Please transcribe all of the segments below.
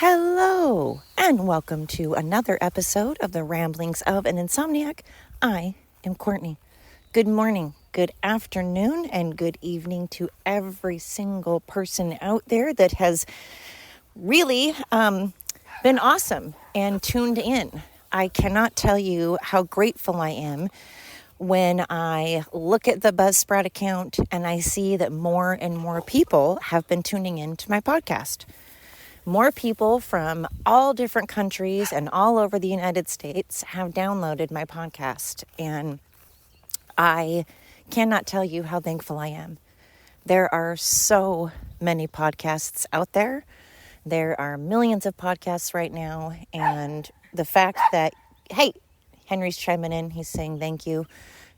Hello, and welcome to another episode of the Ramblings of an Insomniac. I am Courtney. Good morning, good afternoon, and good evening to every single person out there that has really been awesome and tuned in. I cannot tell you how grateful I am when I look at the Buzzsprout account and I see that more and more people have been tuning in to my podcast. More people from all different countries and all over the United States have downloaded my podcast, and I cannot tell you how thankful I am. There are so many podcasts out there. There are millions of podcasts right now, and the fact that, hey, Henry's chiming in, he's saying thank you.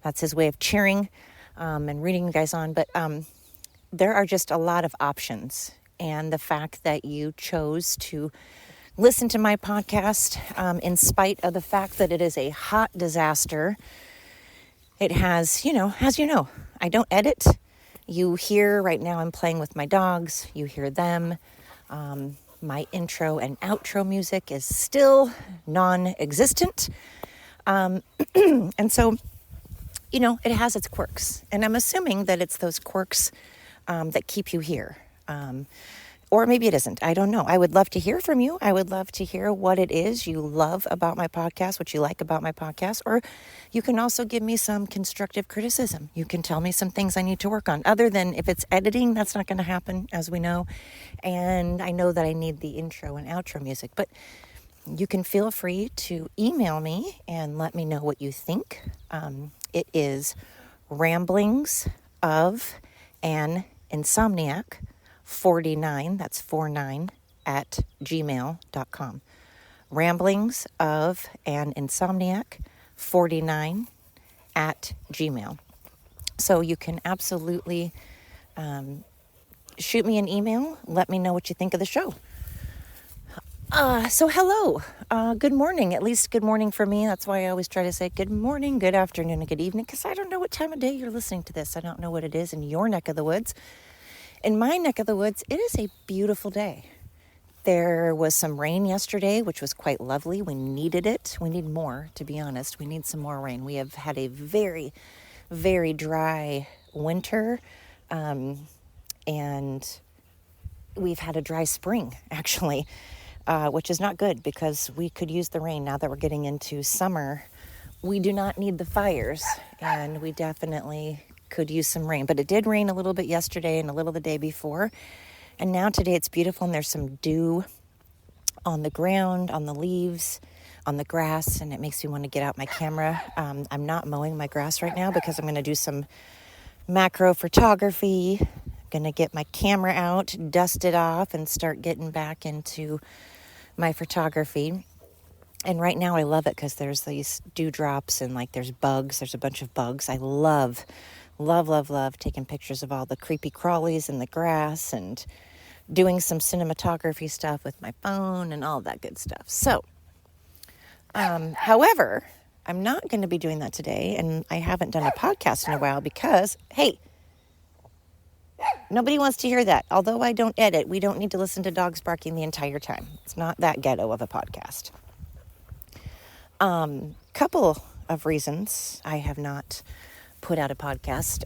That's his way of cheering and reading you guys on, but there are just a lot of options. And the fact that you chose to listen to my podcast, in spite of the fact that it is a hot disaster, it has, as you know, I don't edit. You hear right now I'm playing with my dogs. You hear them. My intro and outro music is still non-existent. And so, it has its quirks. And I'm assuming that it's those quirks that keep you here. Or maybe it isn't. I don't know. I would love to hear from you. I would love to hear what it is you love about my podcast, what you like about my podcast, or you can also give me some constructive criticism. You can tell me some things I need to work on. Other than if it's editing, that's not going to happen, as we know. And I know that I need the intro and outro music, but you can feel free to email me and let me know what you think. It is ramblings of an insomniac 49, that's 49, at gmail.com. Ramblings of an insomniac 49 at gmail. So you can absolutely shoot me an email. Let me know what you think of the show. So hello, good morning, at least good morning for me. That's why I always try to say good morning, good afternoon, and good evening, because I don't know what time of day you're listening to this. I don't know what it is in your neck of the woods. In my neck of the woods, it is a beautiful day. There was some rain yesterday, which was quite lovely. We needed it. We need more, to be honest. We need some more rain. We have had a very, very dry winter, and we've had a dry spring, actually, which is not good because we could use the rain now that we're getting into summer. We do not need the fires, and we definitely could use some rain, but it did rain a little bit yesterday and a little the day before, and now today it's beautiful, and there's some dew on the ground, on the leaves, on the grass, and it makes me want to get out my camera. I'm not mowing my grass right now because I'm going to do some macro photography. I'm going to get my camera out, dust it off, and start getting back into my photography. And right now I love it because there's these dewdrops and there's bugs. There's a bunch of bugs. I love taking pictures of all the creepy crawlies in the grass and doing some cinematography stuff with my phone and all that good stuff. So, however, I'm not going to be doing that today, and I haven't done a podcast in a while because, hey, nobody wants to hear that. Although I don't edit, we don't need to listen to dogs barking the entire time. It's not that ghetto of a podcast. Couple of reasons I have not put out a podcast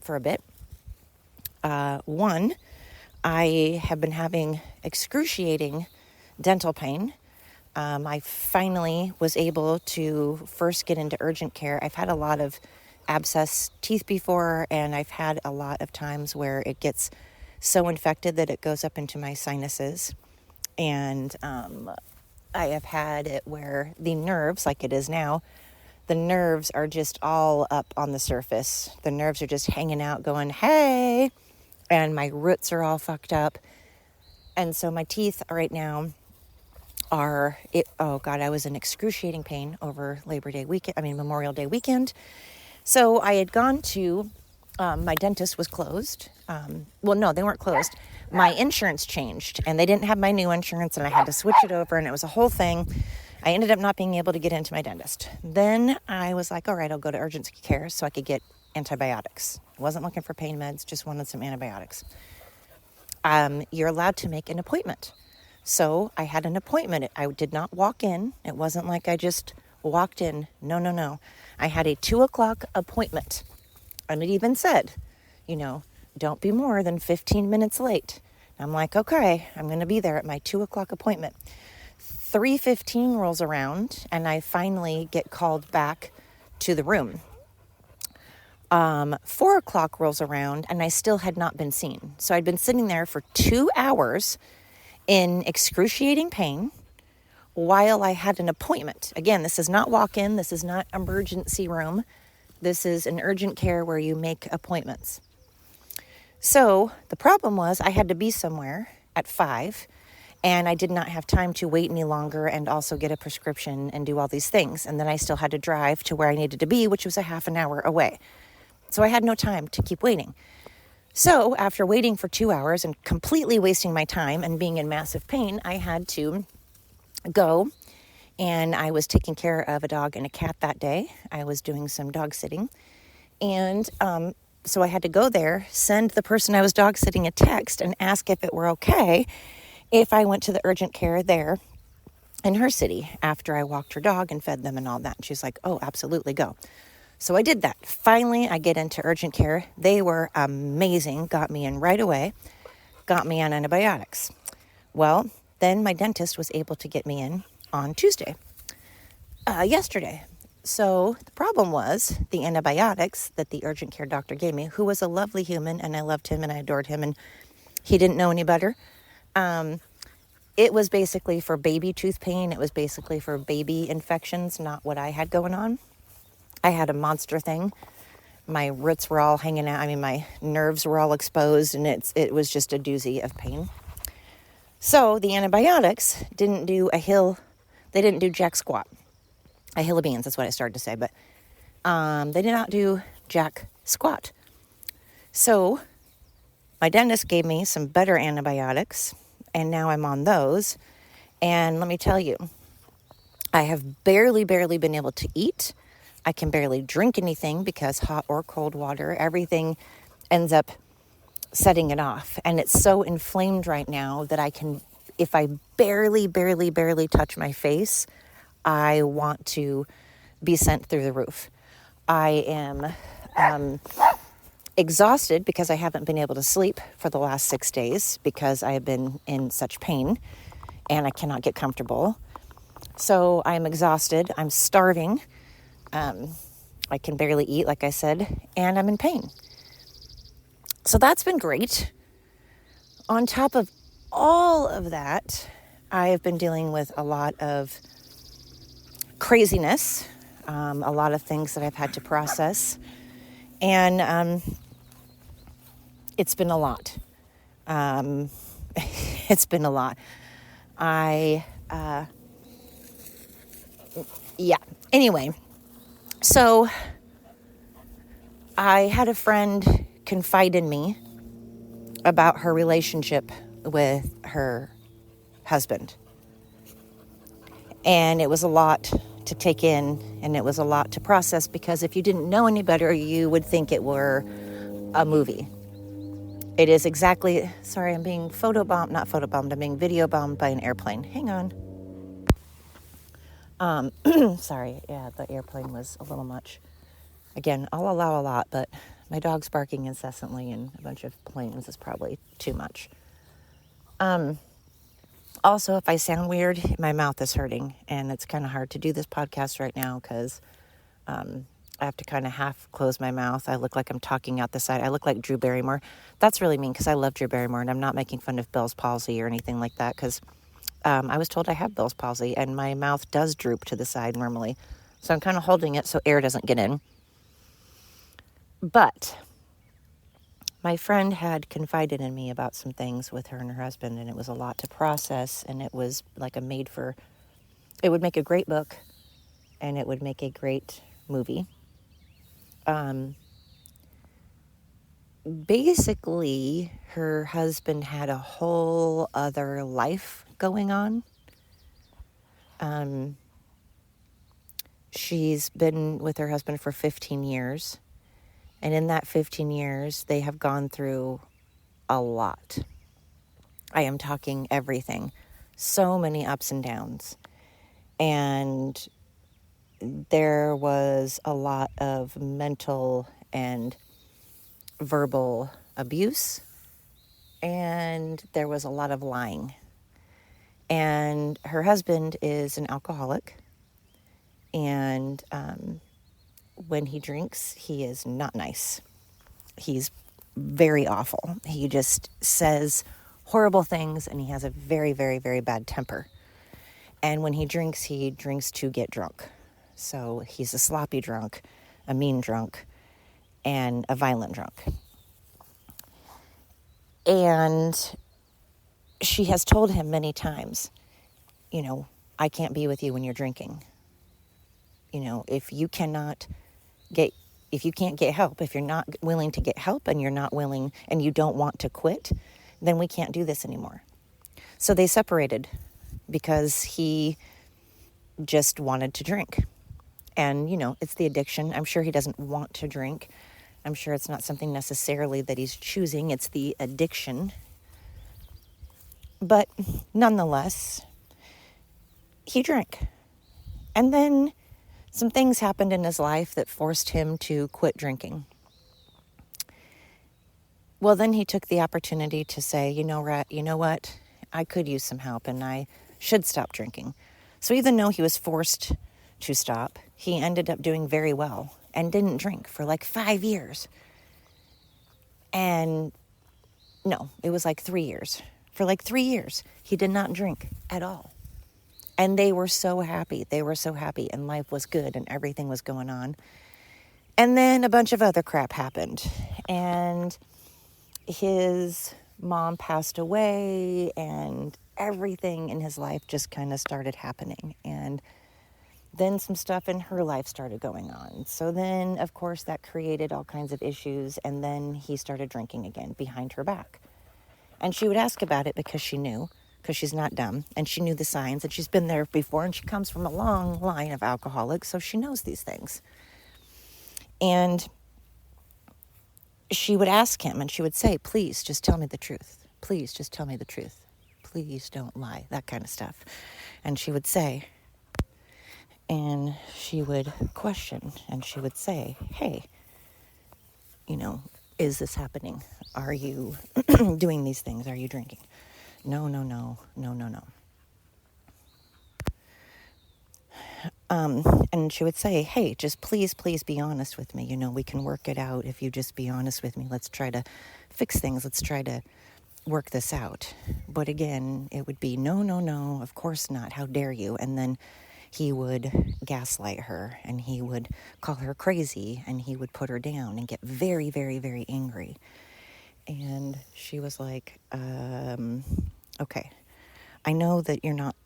for a bit. One, I have been having excruciating dental pain. I finally was able to first get into urgent care. I've had a lot of abscess teeth before, and I've had a lot of times where it gets so infected that it goes up into my sinuses. And I have had it where the nerves, like it is now, the nerves are just all up on the surface. The nerves are just hanging out going, hey, and my roots are all fucked up. And so my teeth right now I was in excruciating pain over Memorial Day weekend. So I had gone to, my dentist was closed. No, they weren't closed. My insurance changed, and they didn't have my new insurance, and I had to switch it over, and it was a whole thing. I ended up not being able to get into my dentist. Then I was like, all right, I'll go to urgent care so I could get antibiotics. I wasn't looking for pain meds, just wanted some antibiotics. You're allowed to make an appointment. So I had an appointment. I did not walk in. It wasn't like I just walked in. No. I had a 2:00 appointment. And it even said, don't be more than 15 minutes late. I'm like, okay, I'm going to be there at my 2:00 appointment. 3:15 rolls around and I finally get called back to the room. 4:00 rolls around and I still had not been seen. So I'd been sitting there for 2 hours in excruciating pain while I had an appointment. Again, this is not walk-in. This is not emergency room. This is an urgent care where you make appointments. So the problem was I had to be somewhere at 5, and I did not have time to wait any longer and also get a prescription and do all these things. And then I still had to drive to where I needed to be, which was a half an hour away. So I had no time to keep waiting. So after waiting for 2 hours and completely wasting my time and being in massive pain, I had to go, and I was taking care of a dog and a cat that day. I was doing some dog sitting, and so I had to go there, send the person I was dog sitting a text and ask if it were okay if I went to the urgent care there in her city after I walked her dog and fed them and all that. And she's like, oh, absolutely, go. So I did that. Finally, I get into urgent care. They were amazing, got me in right away, got me on antibiotics. Well, then my dentist was able to get me in on Tuesday, yesterday. So the problem was the antibiotics that the urgent care doctor gave me, who was a lovely human, and I loved him and I adored him, and he didn't know any better. It was basically for baby tooth pain. It was basically for baby infections, not what I had going on. I had a monster thing. My roots were all hanging out. My nerves were all exposed, and it was just a doozy of pain. So the antibiotics didn't do they didn't do jack squat. A hill of beans, that's what I started to say, but they did not do jack squat. So my dentist gave me some better antibiotics, and now I'm on those. And let me tell you, I have barely been able to eat. I can barely drink anything because hot or cold water, everything ends up setting it off. And it's so inflamed right now that if I barely touch my face, I want to be sent through the roof. I am exhausted because I haven't been able to sleep for the last 6 days because I have been in such pain and I cannot get comfortable. So I'm exhausted. I'm starving. I can barely eat, like I said, and I'm in pain. So that's been great. On top of all of that, I have been dealing with a lot of craziness, a lot of things that I've had to process, and it's been a lot. It's been a lot. Anyway, so I had a friend confide in me about her relationship with her husband. And it was a lot to take in, and it was a lot to process, because if you didn't know any better, you would think it were a movie. It is exactly, sorry, I'm being I'm being video bombed by an airplane. Hang on. Sorry, the airplane was a little much. Again, I'll allow a lot, but my dog's barking incessantly and a bunch of planes is probably too much. Also, if I sound weird, my mouth is hurting, and it's kind of hard to do this podcast right now because I have to kind of half close my mouth. I look like I'm talking out the side. I look like Drew Barrymore. That's really mean because I love Drew Barrymore, and I'm not making fun of Bell's palsy or anything like that, because I was told I have Bell's palsy, and my mouth does droop to the side normally. So I'm kind of holding it so air doesn't get in. But my friend had confided in me about some things with her and her husband, and it was a lot to process, and it was like it would make a great book, and it would make a great movie. Basically, her husband had a whole other life going on. She's been with her husband for 15 years. And in that 15 years, they have gone through a lot. I am talking everything. so many ups and downs. And there was a lot of mental and verbal abuse, and there was a lot of lying. And her husband is an alcoholic, and when he drinks, he is not nice. He's very awful. He just says horrible things, and he has a very, very, very bad temper. And when he drinks to get drunk. So he's a sloppy drunk, a mean drunk, and a violent drunk. And she has told him many times, I can't be with you when you're drinking. If you can't get help, if you're not willing to get help and you're not willing and you don't want to quit, then we can't do this anymore. So they separated because he just wanted to drink. And, it's the addiction. I'm sure he doesn't want to drink. I'm sure it's not something necessarily that he's choosing. It's the addiction. But nonetheless, he drank. And then some things happened in his life that forced him to quit drinking. Well, then he took the opportunity to say, you know what? I could use some help and I should stop drinking. So even though he was forced to stop, he ended up doing very well and didn't drink for like 5 years. And no, it was like 3 years. For like 3 years, he did not drink at all. And they were so happy. They were so happy, and life was good and everything was going on. And then a bunch of other crap happened. And his mom passed away, and everything in his life just kind of started happening. And then some stuff in her life started going on. So then, of course, that created all kinds of issues. And then he started drinking again behind her back. And she would ask about it because she knew, because she's not dumb. And she knew the signs, and she's been there before. And she comes from a long line of alcoholics, so she knows these things. And she would ask him, and she would say, please, just tell me the truth. Please, just tell me the truth. Please don't lie, that kind of stuff. And she would say, and she would question, and she would say, hey, is this happening? Are you doing these things? Are you drinking? No. And she would say, hey, just please be honest with me. We can work it out if you just be honest with me. Let's try to fix things. Let's try to work this out. But again, it would be, no, of course not. How dare you? And then he would gaslight her, and he would call her crazy, and he would put her down and get very, very, very angry. And she was like, okay, I know that you're not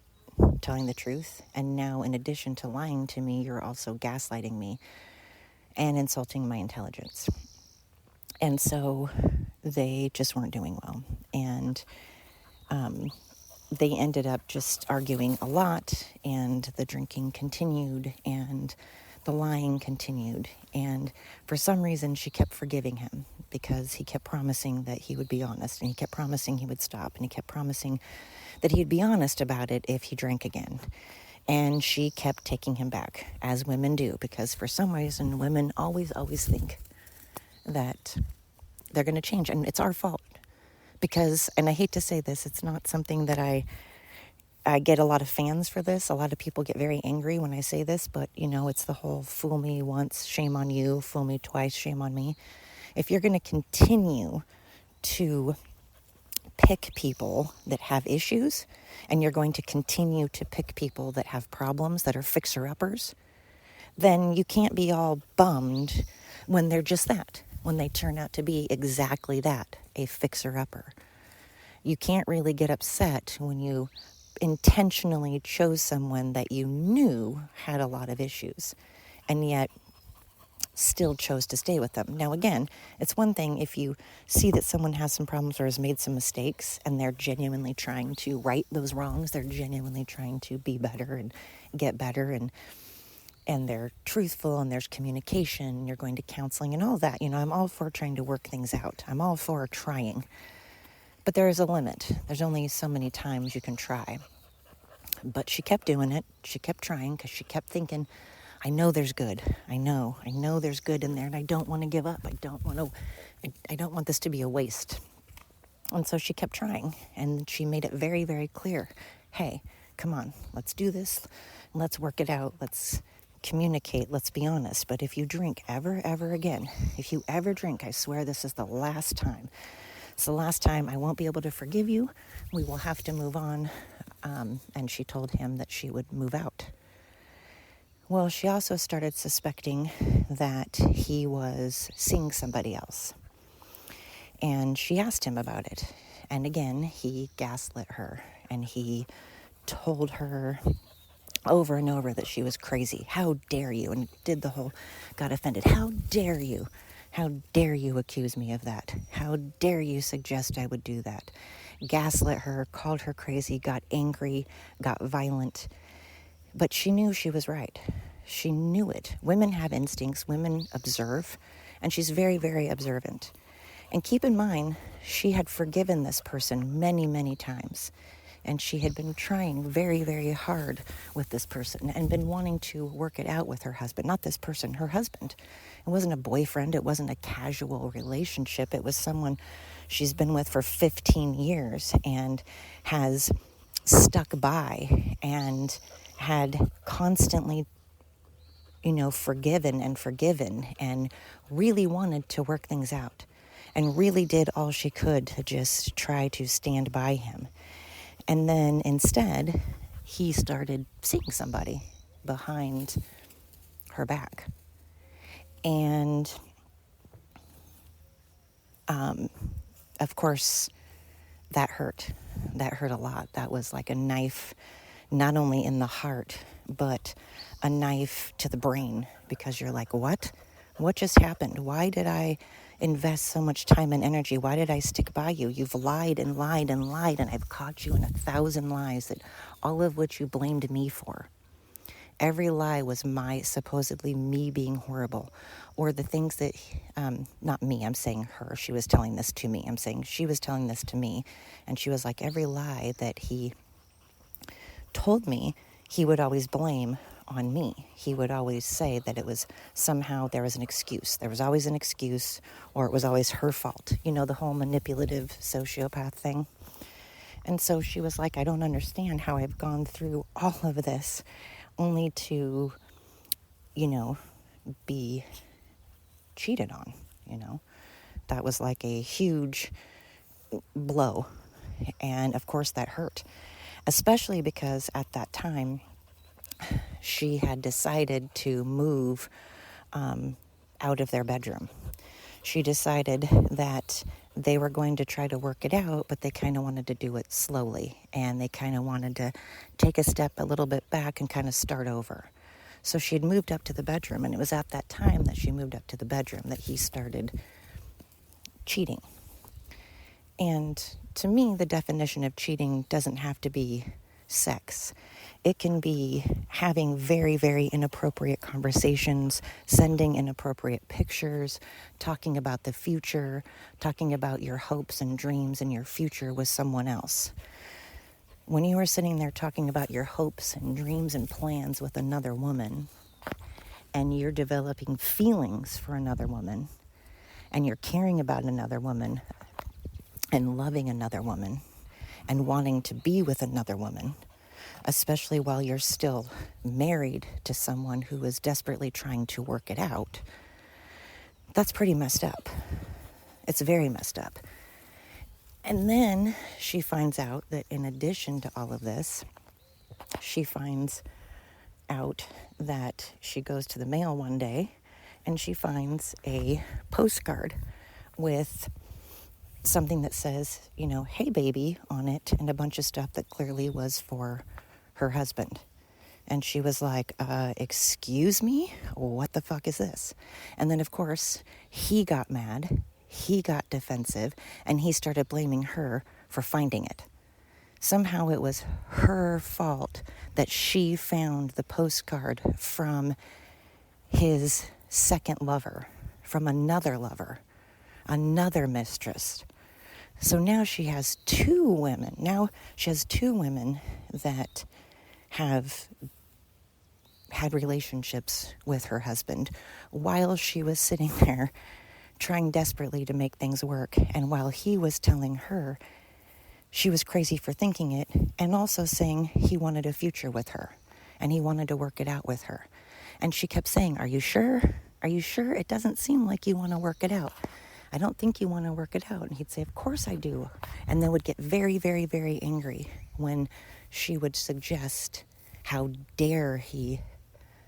telling the truth, and now in addition to lying to me, you're also gaslighting me and insulting my intelligence. And so they just weren't doing well, and they ended up just arguing a lot, and the drinking continued, and the lying continued. And for some reason, she kept forgiving him because he kept promising that he would be honest, and he kept promising he would stop, and he kept promising that he'd be honest about it if he drank again. And she kept taking him back, as women do, because for some reason, women always think that they're going to change, and it's our fault. Because, and I hate to say this, it's not something that I get a lot of fans for this. A lot of people get very angry when I say this, but, it's the whole fool me once, shame on you, fool me twice, shame on me. If you're going to continue to pick people that have issues, and you're going to continue to pick people that have problems, that are fixer-uppers, then you can't be all bummed when they're just that, when they turn out to be exactly that, a fixer-upper. You can't really get upset when you intentionally chose someone that you knew had a lot of issues, and yet still chose to stay with them. Now, again, it's one thing if you see that someone has some problems or has made some mistakes, and they're genuinely trying to right those wrongs. They're genuinely trying to be better and get better, and they're truthful, and there's communication, and you're going to counseling and all that. I'm all for trying to work things out. I'm all for trying. But there is a limit. There's only so many times you can try. But she kept doing it. She kept trying because she kept thinking, I know there's good. I know there's good in there, and I don't want to give up. I don't want this to be a waste. And so she kept trying, and she made it very, very clear. Hey, come on, let's do this. Let's work it out. Let's communicate. Let's be honest. But if you drink ever again, if you ever drink, I swear this is the last time. It's the last time. I won't be able to forgive you. We will have to move on. And she told him that she would move out. Well, she also started suspecting that he was seeing somebody else. And she asked him about it. And again, he gaslit her. And he told her over and over that she was crazy. How dare you? And got offended. How dare you? How dare you accuse me of that? How dare you suggest I would do that? Gaslit her, called her crazy, got angry, got violent. But she knew she was right. She knew it. Women have instincts. Women observe. And she's very, very observant. And keep in mind, she had forgiven this person many, many times. And she had been trying very, very hard with this person and been wanting to work it out with her husband. Not this person, her husband. It wasn't a boyfriend. It wasn't a casual relationship. It was someone she's been with for 15 years and has stuck by and had constantly, forgiven and really wanted to work things out and really did all she could to just try to stand by him. And then instead, he started seeing somebody behind her back. And, of course, that hurt. That hurt a lot. That was like a knife, not only in the heart, but a knife to the brain. Because you're like, what? What just happened? Why did I invest so much time and energy? Why did I stick by you? You've lied and lied and lied, and I've caught you in 1,000 lies, that all of which you blamed me for. Every lie was supposedly me being horrible, or the things that, not me, I'm saying her, she was telling this to me. I'm saying she was telling this to me, and she was like, every lie that he told me, he would always blame on me. He would always say that it was somehow there was an excuse. There was always an excuse, or it was always her fault. The whole manipulative sociopath thing. And so she was like, I don't understand how I've gone through all of this only to, be cheated on, That was like a huge blow. And of course that hurt, especially because at that time, she had decided to move out of their bedroom. She decided that they were going to try to work it out, but they kind of wanted to do it slowly. And they kind of wanted to take a step a little bit back and kind of start over. So she had moved up to the bedroom, and it was at that time that she moved up to the bedroom that he started cheating. And to me, the definition of cheating doesn't have to be sex. It can be having very, very inappropriate conversations, sending inappropriate pictures, talking about the future, talking about your hopes and dreams and your future with someone else. When you are sitting there talking about your hopes and dreams and plans with another woman, and you're developing feelings for another woman, and you're caring about another woman, and loving another woman, and wanting to be with another woman, especially while you're still married to someone who is desperately trying to work it out, that's pretty messed up. It's very messed up. And then she finds out that in addition to all of this, she finds out that she goes to the mail one day and she finds a postcard with something that says, hey baby on it, and a bunch of stuff that clearly was for her husband. And she was like, excuse me? What the fuck is this? And then, of course, he got mad, he got defensive, and he started blaming her for finding it. Somehow it was her fault that she found the postcard from his second lover, from another lover, another mistress. So now she has two women. Now she has two women that have had relationships with her husband while she was sitting there trying desperately to make things work, and while he was telling her she was crazy for thinking it, and also saying he wanted a future with her and he wanted to work it out with her. And she kept saying, "Are you sure? Are you sure? It doesn't seem like you want to work it out. I don't think you want to work it out." And he'd say, "Of course I do." And then would get very, very, very angry when she would suggest, how dare he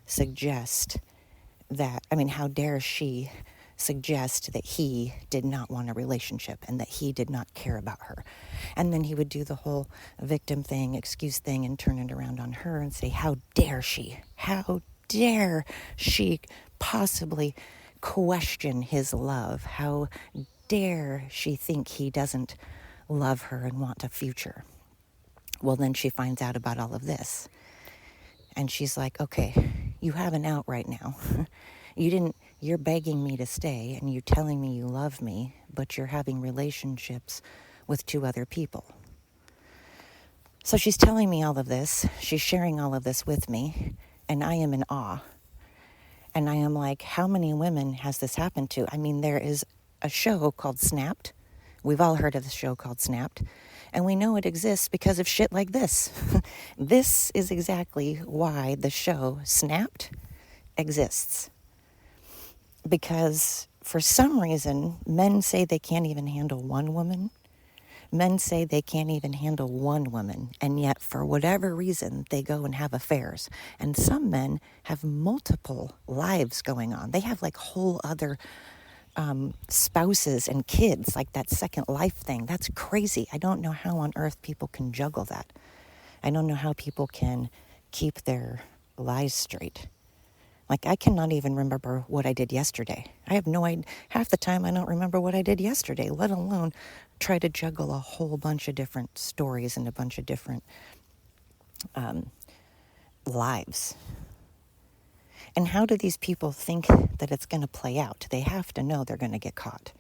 suggest that, how dare she suggest that he did not want a relationship and that he did not care about her. And then he would do the whole victim thing, excuse thing, and turn it around on her and say, how dare she? How dare she possibly question his love? How dare she think he doesn't love her and want a future? Well, then she finds out about all of this. And she's like, okay, you have an out right now. You're begging me to stay and you're telling me you love me, but you're having relationships with 2 other people. So she's telling me all of this. She's sharing all of this with me, and I am in awe. And I am like, how many women has this happened to? There is a show called Snapped. We've all heard of the show called Snapped. And we know it exists because of shit like this. This is exactly why the show Snapped exists. Because for some reason, men say they can't even handle one woman. Men say they can't even handle one woman. And yet, for whatever reason, they go and have affairs. And some men have multiple lives going on. They have like whole other spouses and kids, like that second life thing. That's crazy. I don't know how on earth people can juggle that. I don't know how people can keep their lies straight. Like, I cannot even remember what I did yesterday. I have no idea. Half the time I don't remember what I did yesterday, let alone try to juggle a whole bunch of different stories and a bunch of different lives. And how do these people think that it's going to play out? They have to know they're going to get caught.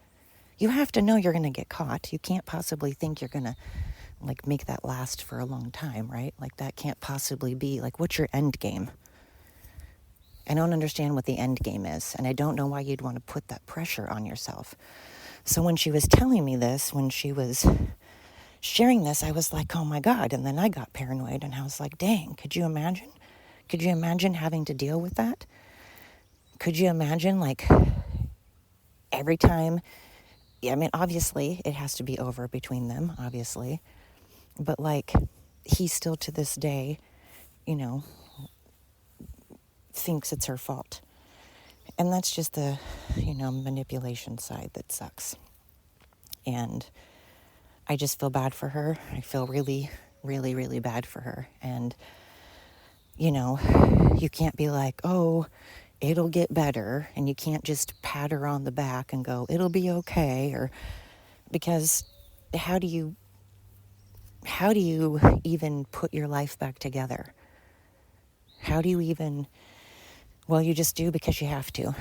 You have to know you're going to get caught. You can't possibly think you're going to, make that last for a long time, right? Like, that can't possibly be, what's your end game? I don't understand what the end game is, and I don't know why you'd want to put that pressure on yourself. So when she was telling me this, when she was sharing this, I was like, oh my God. And then I got paranoid, and I was like, dang, could you imagine? Could you imagine having to deal with that? Could you imagine, every time? Obviously, it has to be over between them, obviously. But, he still to this day, thinks it's her fault. And that's just the, manipulation side that sucks. And I just feel bad for her. I feel really, really, really bad for her. And, you can't be like, oh, it'll get better. And you can't just pat her on the back and go, it'll be okay. Because how do you even put your life back together? How do you even... Well, you just do because you have to.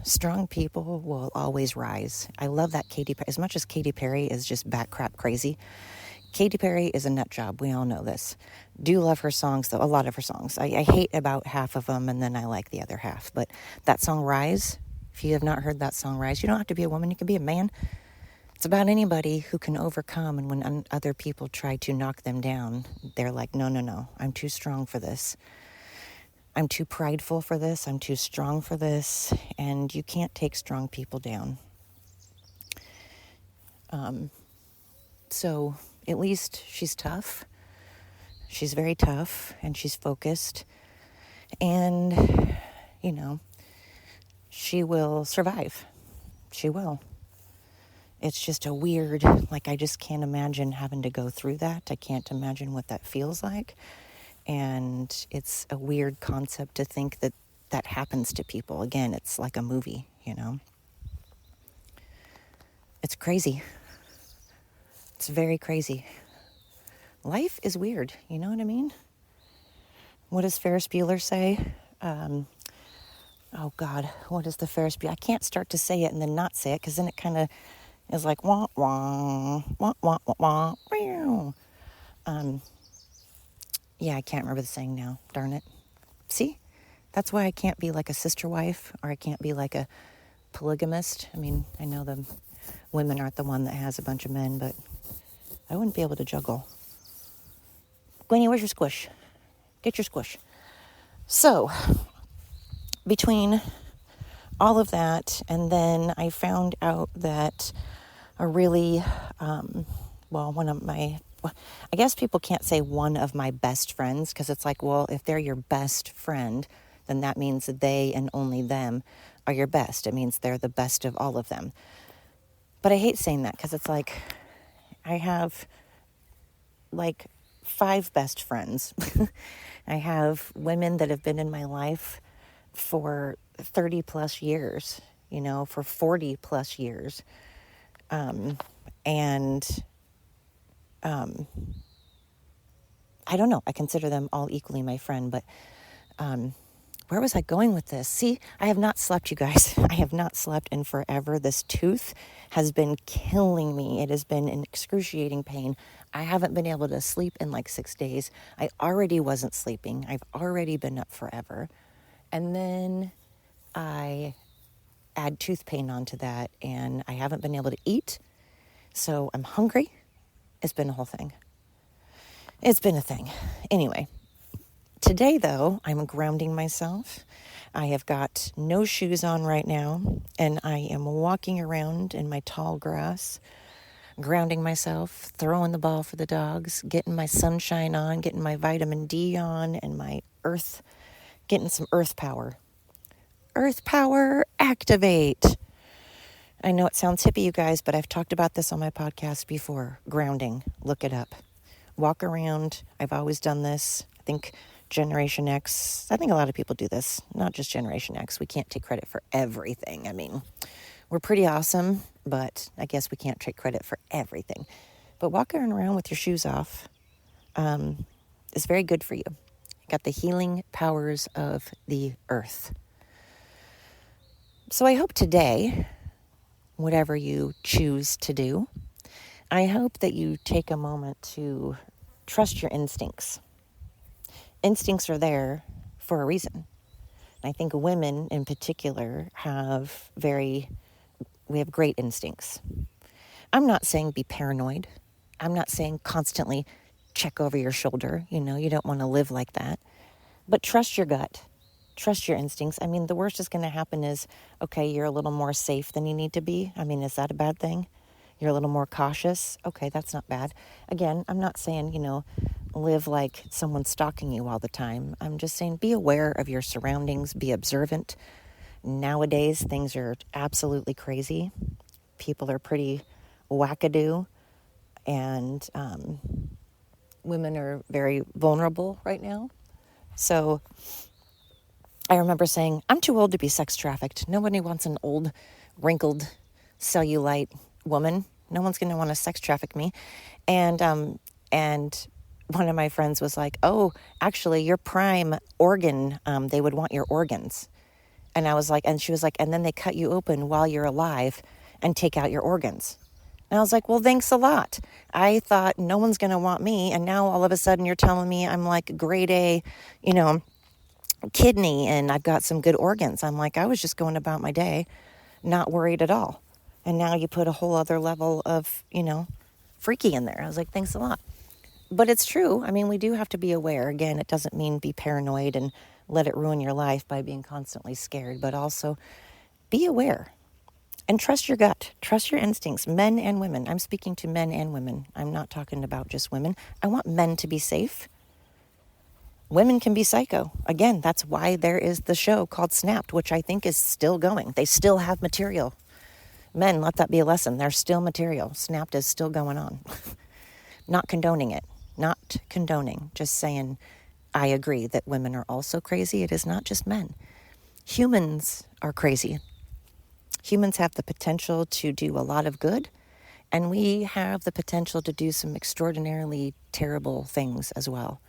Strong people will always rise. I love that Katy Perry. As much as Katy Perry is just bat crap crazy, Katy Perry is a nut job. We all know this. Do love her songs, though. A lot of her songs. I hate about half of them, and then I like the other half. But that song, Rise, if you have not heard that song, Rise, you don't have to be a woman. You can be a man. It's about anybody who can overcome, and when other people try to knock them down, they're like, no, I'm too strong for this. I'm too prideful for this. I'm too strong for this. And you can't take strong people down. So at least she's tough. She's very tough, and she's focused. And, she will survive. She will. It's just a weird, I just can't imagine having to go through that. I can't imagine what that feels like. And it's a weird concept to think that happens to people. Again, it's like a movie, It's crazy. It's very crazy. Life is weird, you know what I mean? What does Ferris Bueller say? Oh God, what is the Ferris Bueller? I can't start to say it and then not say it, because then it kind of is like, wah, wah, wah, wah, wah, wah, wah. Yeah, I can't remember the saying now. Darn it. See? That's why I can't be like a sister wife, or I can't be like a polygamist. I mean, I know the women aren't the one that has a bunch of men, but I wouldn't be able to juggle. Gwenny, where's your squish? Get your squish. So, between all of that, and then I found out that a really, one of my, I guess people can't say one of my best friends, because it's like, well, if they're your best friend, then that means that they and only them are your best. It means they're the best of all of them. But I hate saying that, because it's like, I have like 5 best friends. I have women that have been in my life for 30 plus years, for 40 plus years. And I don't know, I consider them all equally my friend, but where was I going with this? See, I have not slept, you guys. I have not slept in forever. This tooth has been killing me. It has been in excruciating pain. I haven't been able to sleep in like 6 days. I already wasn't sleeping. I've already been up forever. And then I add tooth pain onto that, and I haven't been able to eat. So I'm hungry. It's been a whole thing. It's been a thing. Anyway. Today, though, I'm grounding myself. I have got no shoes on right now, and I am walking around in my tall grass, grounding myself, throwing the ball for the dogs, getting my sunshine on, getting my vitamin D on, and my earth, getting some earth power. Earth power, activate. I know it sounds hippie, you guys, but I've talked about this on my podcast before. Grounding, look it up. Walk around. I've always done this. I think Generation X, I think a lot of people do this, not just Generation X. We can't take credit for everything. I mean, we're pretty awesome, but I guess we can't take credit for everything. But walking around with your shoes off is very good for you. Got the healing powers of the earth. So I hope today, whatever you choose to do, I hope that you take a moment to trust your instincts. Instincts are there for a reason. I think women in particular we have great instincts. I'm not saying be paranoid. I'm not saying constantly check over your shoulder. You don't want to live like that. But trust your gut. Trust your instincts. I mean, the worst that's going to happen is, okay, you're a little more safe than you need to be. I mean, is that a bad thing? You're a little more cautious. Okay, that's not bad. Again, I'm not saying, live like someone's stalking you all the time. I'm just saying be aware of your surroundings, be observant. Nowadays, things are absolutely crazy. People are pretty wackadoo, and women are very vulnerable right now. So I remember saying, I'm too old to be sex trafficked. Nobody wants an old, wrinkled, cellulite woman. No one's going to want to sex traffic me. And one of my friends was like, oh, actually, your prime organ, they would want your organs. And I was like, and she was like, and then they cut you open while you're alive and take out your organs. And I was like, well, thanks a lot. I thought no one's going to want me. And now all of a sudden you're telling me I'm like grade A, kidney, and I've got some good organs. I'm like, I was just going about my day, not worried at all. And now you put a whole other level of, freaky in there. I was like, thanks a lot. But it's true. I mean, we do have to be aware. Again, it doesn't mean be paranoid and let it ruin your life by being constantly scared, but also be aware and trust your gut. Trust your instincts, men and women. I'm speaking to men and women. I'm not talking about just women. I want men to be safe. Women can be psycho. Again, that's why there is the show called Snapped, which I think is still going. They still have material. Men, let that be a lesson. There's still material. Snapped is still going on. Not condoning it. Not condoning, just saying I agree that women are also crazy. It is not just men. Humans are crazy. Humans have the potential to do a lot of good, and we have the potential to do some extraordinarily terrible things as well.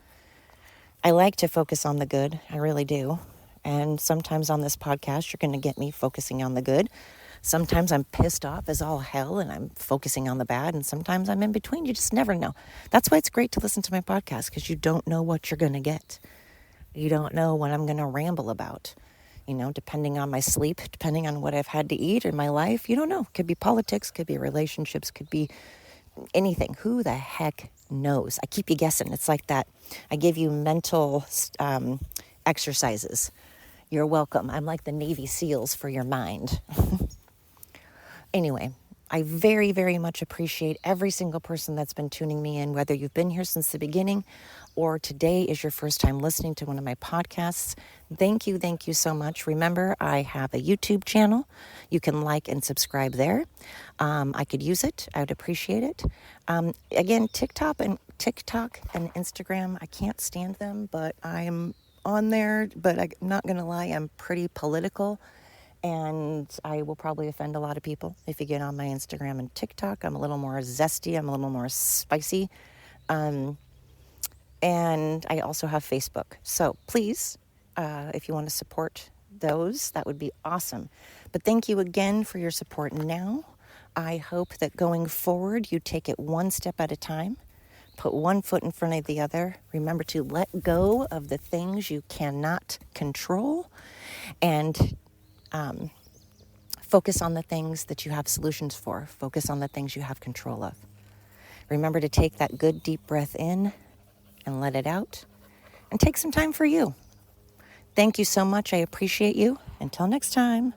I like to focus on the good. I really do. And sometimes on this podcast, you're going to get me focusing on the good. Sometimes I'm pissed off as all hell and I'm focusing on the bad, and sometimes I'm in between. You just never know. That's why it's great to listen to my podcast, because you don't know what you're going to get. You don't know what I'm going to ramble about. Depending on my sleep, depending on what I've had to eat in my life, you don't know. Could be politics, could be relationships, could be anything. Who the heck knows? I keep you guessing. It's like that. I give you mental exercises. You're welcome. I'm like the Navy SEALs for your mind. Anyway, I very, very much appreciate every single person that's been tuning me in, whether you've been here since the beginning or today is your first time listening to one of my podcasts. Thank you so much. Remember, I have a YouTube channel. You can like and subscribe there. I could use it. I would appreciate it. Again, TikTok and Instagram, I can't stand them, but I'm on there. But I'm not going to lie, I'm pretty political. And I will probably offend a lot of people if you get on my Instagram and TikTok. I'm a little more zesty. I'm a little more spicy. And I also have Facebook. So please, if you want to support those, that would be awesome. But thank you again for your support now. I hope that going forward, you take it one step at a time. Put one foot in front of the other. Remember to let go of the things you cannot control, and focus on the things that you have solutions for. Focus on the things you have control of. Remember to take that good deep breath in and let it out, and take some time for you. Thank you so much. I appreciate you. Until next time.